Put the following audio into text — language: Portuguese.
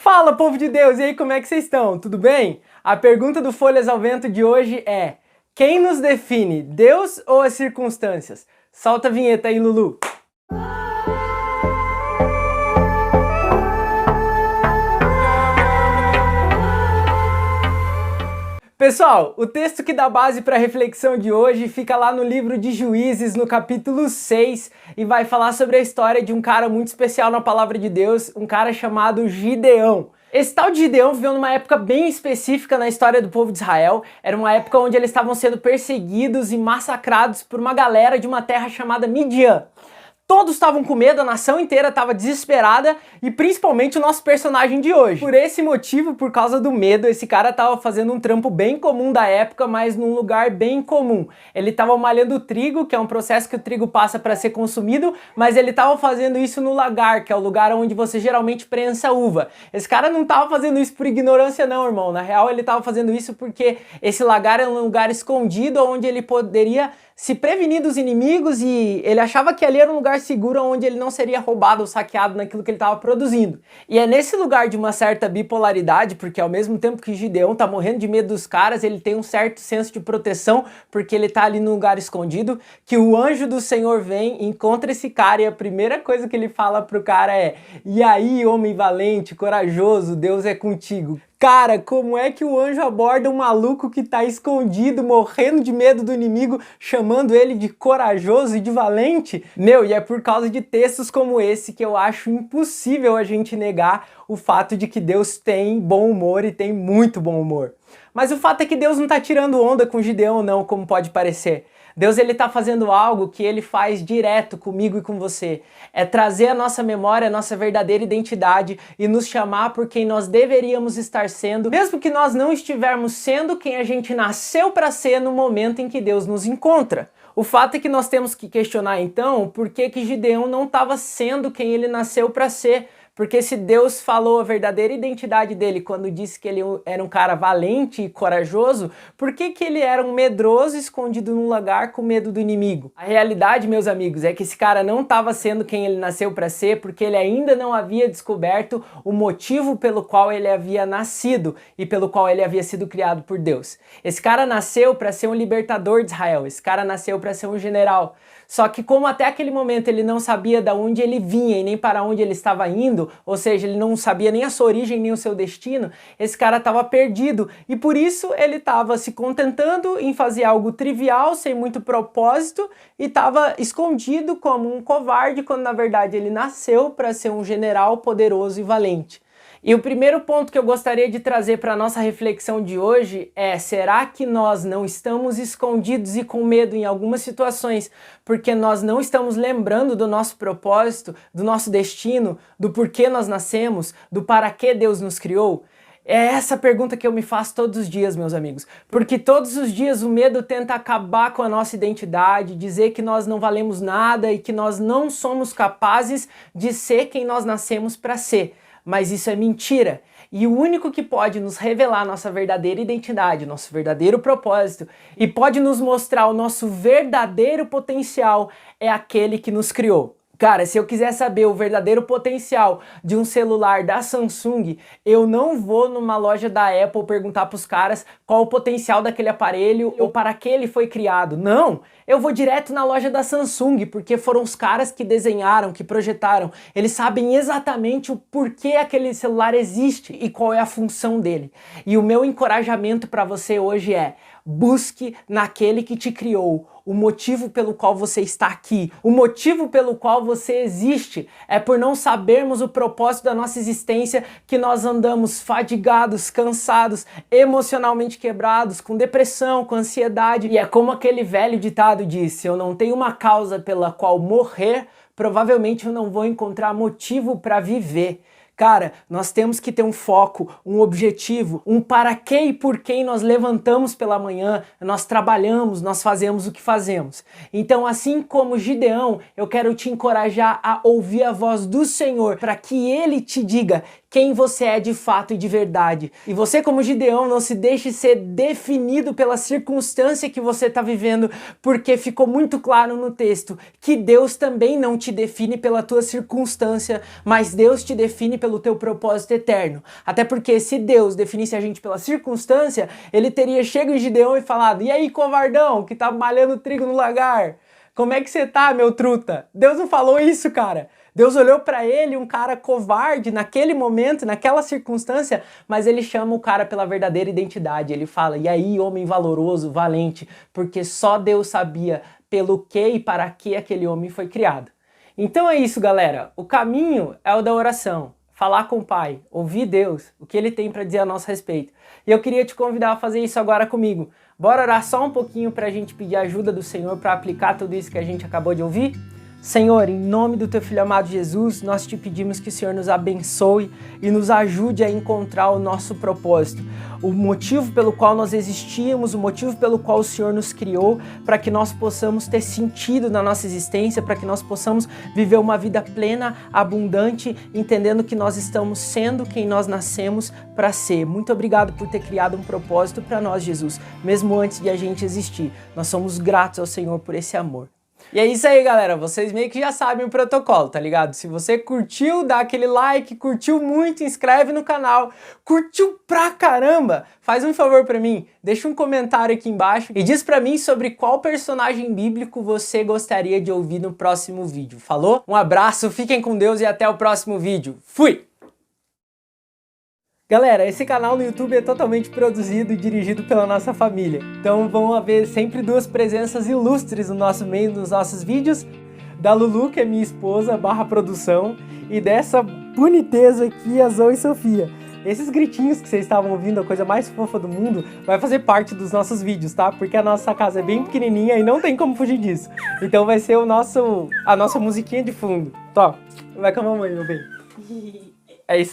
Fala, povo de Deus! E aí, como é que vocês estão? Tudo bem? A pergunta do Folhas ao Vento de hoje é: quem nos define, Deus ou as circunstâncias? Solta a vinheta aí, Lulu! Pessoal, o texto que dá base para a reflexão de hoje fica lá no livro de Juízes, no capítulo 6, e vai falar sobre a história de um cara muito especial na palavra de Deus, um cara chamado Gideão. Esse tal de Gideão viveu numa época bem específica na história do povo de Israel. Era uma época onde eles estavam sendo perseguidos e massacrados por uma galera de uma terra chamada Midian. Todos estavam com medo, a nação inteira estava desesperada e principalmente o nosso personagem de hoje. Por esse motivo, por causa do medo, esse cara estava fazendo um trampo bem comum da época, mas num lugar bem comum. Ele estava malhando trigo, que é um processo que o trigo passa para ser consumido, mas ele estava fazendo isso no lagar, que é o lugar onde você geralmente prensa uva. Esse cara não estava fazendo isso por ignorância não, irmão. Na real, ele estava fazendo isso porque esse lagar é um lugar escondido onde ele poderia se prevenir dos inimigos e ele achava que ali era um lugar seguro onde ele não seria roubado ou saqueado naquilo que ele estava produzindo. E é nesse lugar de uma certa bipolaridade, porque ao mesmo tempo que Gideão tá morrendo de medo dos caras, ele tem um certo senso de proteção, porque ele tá ali num lugar escondido, que o anjo do Senhor vem, encontra esse cara e a primeira coisa que ele fala pro cara é: "E aí, homem valente, corajoso, Deus é contigo." Cara, como é que o anjo aborda um maluco que tá escondido, morrendo de medo do inimigo, chamando ele de corajoso e de valente? Meu, e é por causa de textos como esse que eu acho impossível a gente negar o fato de que Deus tem bom humor e tem muito bom humor. Mas o fato é que Deus não tá tirando onda com Gideão não, como pode parecer. Deus ele tá fazendo algo que ele faz direto comigo e com você. É trazer à nossa memória a nossa verdadeira identidade e nos chamar por quem nós deveríamos estar sendo, mesmo que nós não estivermos sendo quem a gente nasceu para ser no momento em que Deus nos encontra. O fato é que nós temos que questionar então por que Gideão não estava sendo quem ele nasceu para ser. Porque se Deus falou a verdadeira identidade dele quando disse que ele era um cara valente e corajoso, por que ele era um medroso escondido num lagar com medo do inimigo? A realidade, meus amigos, é que esse cara não estava sendo quem ele nasceu para ser porque ele ainda não havia descoberto o motivo pelo qual ele havia nascido e pelo qual ele havia sido criado por Deus. Esse cara nasceu para ser um libertador de Israel, esse cara nasceu para ser um general. Só que como até aquele momento ele não sabia de onde ele vinha e nem para onde ele estava indo, ou seja, ele não sabia nem a sua origem nem o seu destino, esse cara estava perdido e por isso ele estava se contentando em fazer algo trivial, sem muito propósito e estava escondido como um covarde quando na verdade ele nasceu para ser um general poderoso e valente. E o primeiro ponto que eu gostaria de trazer para a nossa reflexão de hoje é: será que nós não estamos escondidos e com medo em algumas situações porque nós não estamos lembrando do nosso propósito, do nosso destino, do porquê nós nascemos, do para que Deus nos criou? É essa pergunta que eu me faço todos os dias, meus amigos, porque todos os dias o medo tenta acabar com a nossa identidade, dizer que nós não valemos nada e que nós não somos capazes de ser quem nós nascemos para ser. Mas isso é mentira. E o único que pode nos revelar nossa verdadeira identidade, nosso verdadeiro propósito e pode nos mostrar o nosso verdadeiro potencial é aquele que nos criou. Cara, se eu quiser saber o verdadeiro potencial de um celular da Samsung, eu não vou numa loja da Apple perguntar para os caras qual o potencial daquele aparelho ou para que ele foi criado. Não! Eu vou direto na loja da Samsung, porque foram os caras que desenharam, que projetaram. Eles sabem exatamente o porquê aquele celular existe e qual é a função dele. E o meu encorajamento para você hoje é: busque naquele que te criou. O motivo pelo qual você está aqui, o motivo pelo qual você existe, é por não sabermos o propósito da nossa existência que nós andamos fadigados, cansados, emocionalmente quebrados, com depressão, com ansiedade. E é como aquele velho ditado diz: se eu não tenho uma causa pela qual morrer, provavelmente eu não vou encontrar motivo para viver. Cara, nós temos que ter um foco, um objetivo, um para que e por quem nós levantamos pela manhã, nós trabalhamos, nós fazemos o que fazemos. Então, assim como Gideão, eu quero te encorajar a ouvir a voz do Senhor para que Ele te diga quem você é de fato e de verdade. E você, como Gideão, não se deixe ser definido pela circunstância que você está vivendo, porque ficou muito claro no texto que Deus também não te define pela tua circunstância, mas Deus te define pelo teu propósito eterno. Até porque se Deus definisse a gente pela circunstância, ele teria chego em Gideão e falado: e aí, covardão, que tá malhando trigo no lagar? Como é que você tá, meu truta? Deus não falou isso, cara. Deus olhou para ele, um cara covarde naquele momento, naquela circunstância, mas ele chama o cara pela verdadeira identidade. Ele fala: e aí, homem valoroso, valente, porque só Deus sabia pelo que e para que aquele homem foi criado. Então é isso, galera. O caminho é o da oração. Falar com o Pai, ouvir Deus, o que Ele tem para dizer a nosso respeito. E eu queria te convidar a fazer isso agora comigo. Bora orar só um pouquinho para a gente pedir a ajuda do Senhor para aplicar tudo isso que a gente acabou de ouvir? Senhor, em nome do Teu Filho amado Jesus, nós te pedimos que o Senhor nos abençoe e nos ajude a encontrar o nosso propósito. O motivo pelo qual nós existíamos, o motivo pelo qual o Senhor nos criou, para que nós possamos ter sentido na nossa existência, para que nós possamos viver uma vida plena, abundante, entendendo que nós estamos sendo quem nós nascemos para ser. Muito obrigado por ter criado um propósito para nós, Jesus, mesmo antes de a gente existir. Nós somos gratos ao Senhor por esse amor. E é isso aí, galera, vocês meio que já sabem o protocolo, tá ligado? Se você curtiu, dá aquele like, curtiu muito, inscreve no canal, curtiu pra caramba, faz um favor pra mim, deixa um comentário aqui embaixo e diz pra mim sobre qual personagem bíblico você gostaria de ouvir no próximo vídeo, falou? Um abraço, fiquem com Deus e até o próximo vídeo. Fui! Galera, esse canal no YouTube é totalmente produzido e dirigido pela nossa família. Então vão haver sempre duas presenças ilustres no nosso meio, nos nossos vídeos. Da Lulu, que é minha esposa, /produção, e dessa boniteza aqui, a Zoe Sofia. Esses gritinhos que vocês estavam ouvindo, a coisa mais fofa do mundo, vai fazer parte dos nossos vídeos, tá? Porque a nossa casa é bem pequenininha e não tem como fugir disso. Então vai ser a nossa musiquinha de fundo. Tó, vai com a mamãe, meu bem. É isso.